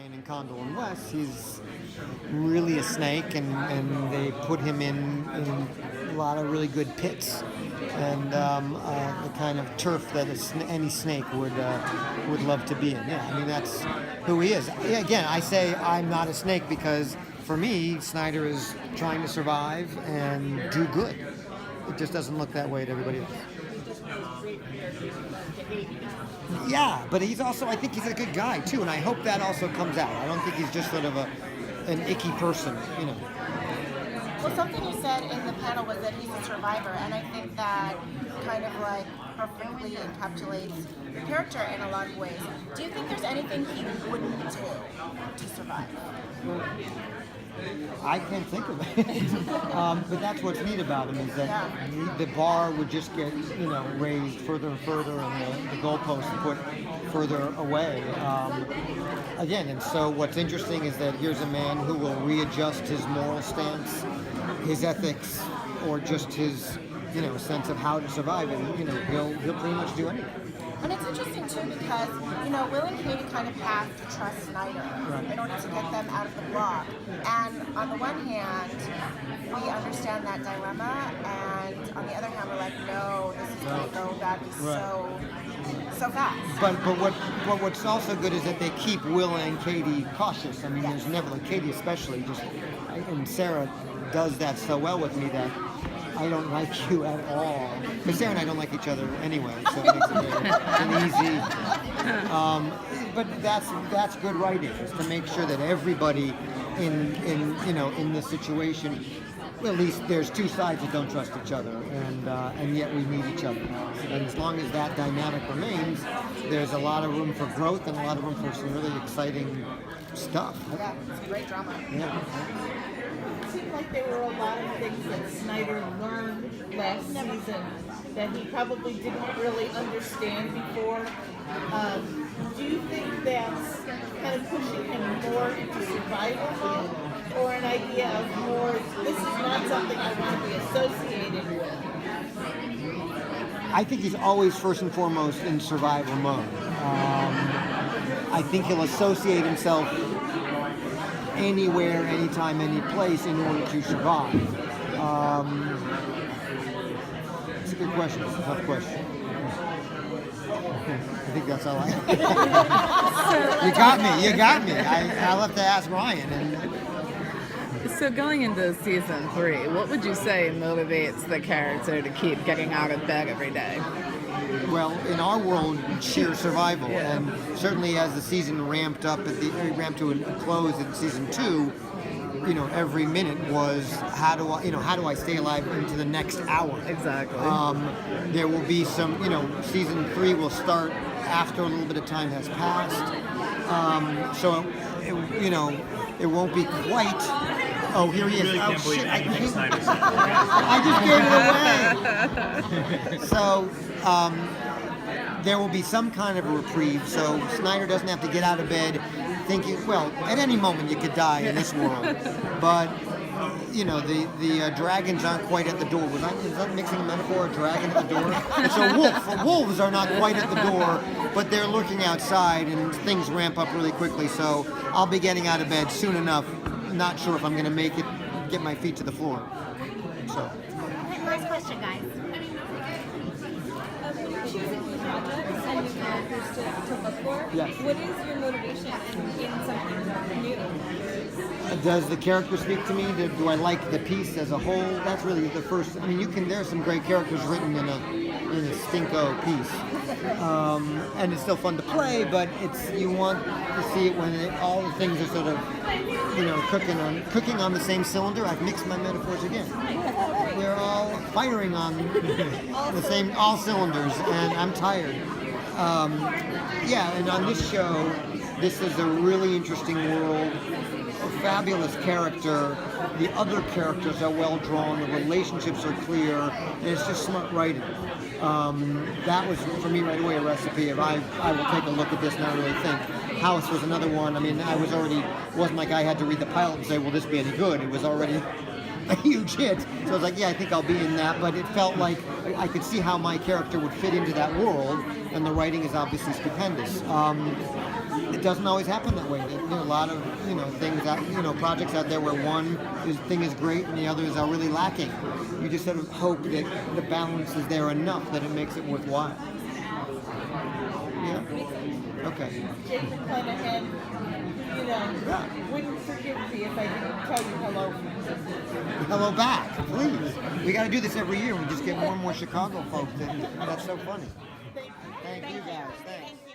Ryan and Condell and Wes, he's really a snake, and they put him in a lot of really good pits, and the kind of turf that any snake would love to be in. Yeah, I mean, that's who he is. Yeah, again, I say I'm not a snake because for me, Snyder is trying to survive and do good. It just doesn't look that way to everybody else. Yeah, but he's also, I think he's a good guy too, and I hope that also comes out. I don't think he's just sort of an icky person, you know. Well, something you said in the panel was that he's a survivor, and I think that kind of like perfectly encapsulates the character in a lot of ways. Do you think there's anything he wouldn't do to survive? I can't think of it. But that's what's neat about him is that the bar would just get, raised further and further, and the goalposts put further away. Again, and so what's interesting is that here's a man who will readjust his moral stance, his ethics, or just his, sense of how to survive, and he'll pretty much do anything. And it's interesting too because, Will and Katie kind of have to trust Snyder in order to get them out of the block. And on the one hand, we understand that dilemma, and on the other hand, we're like, no, this is going to go badly so fast. But what's also good is that they keep Will and Katie cautious. I mean, there's never, like Katie especially, and Sarah does that so well with me that I don't like you at all. Because Sarah and I don't like each other anyway, so it makes it easy. But that's good writing, is to make sure that everybody in this situation, at least there's two sides that don't trust each other, and yet we need each other. And as long as that dynamic remains, there's a lot of room for growth and a lot of room for some really exciting stuff. Yeah, it's great drama. Yeah. It seemed like there were a lot of things that Snyder learned last season that he probably didn't really understand before. Do you think that's kind of pushing him more into survival mode, or an idea of more, this is not something I want to be associated with? I think he's always first and foremost in survival mode. I think he'll associate himself anywhere, anytime, any place in order to survive. It's a good question. It's a tough question. I think that's all I have. You got me. I'll have to ask Ryan. So going into season 3, what would you say motivates the character to keep getting out of bed every day? Well, in our world, sheer survival, and certainly as the season ramped up, ramped to a close in season 2, every minute was how do I stay alive into the next hour? Exactly. There will be some, season 3 will start after a little bit of time has passed, so it won't be quite. Oh, here he is. Really can't believe anything Snyder said. I just gave it away. So there will be some kind of a reprieve, so Snyder doesn't have to get out of bed thinking, well, at any moment you could die in this world. But, the dragons aren't quite at the door. Is that mixing a metaphor? A dragon at the door? It's a wolf. Wolves are not quite at the door, but they're looking outside, and things ramp up really quickly. So I'll be getting out of bed soon enough. Not sure if I'm going to make it, get my feet to the floor. So. Last question, guys. Choosing new projects and new characters to look for. Yes. What is your motivation in something new? Does the character speak to me? Do I like the piece as a whole? That's really the first. I mean, there's some great characters written in a stinko piece, and it's still fun to play. But you want to see it when all the things are sort of, cooking on the same cylinder. I've mixed my metaphors again. They're all firing on all cylinders, and I'm tired. And on this show, this is a really interesting world. A fabulous character. The other characters are well drawn. The relationships are clear, and it's just smart writing. That was for me right away a recipe of I will take a look at this and I really think. House was another one. I mean, wasn't like I had to read the pilot and say, will this be any good? It was already a huge hit. So I was like, yeah, I think I'll be in that. But it felt like I could see how my character would fit into that world, and the writing is obviously stupendous. doesn't always happen that way. There are a lot of things out, projects out there where one thing is great and the others are really lacking. You just sort of hope that the balance is there enough that it makes it worthwhile. Yeah. Okay. Jason Clennahan, wouldn't forgive me if I didn't tell you hello. Hello back, please. We got to do this every year. We just get more and more Chicago folks. That's so funny. Thank you guys. Thanks.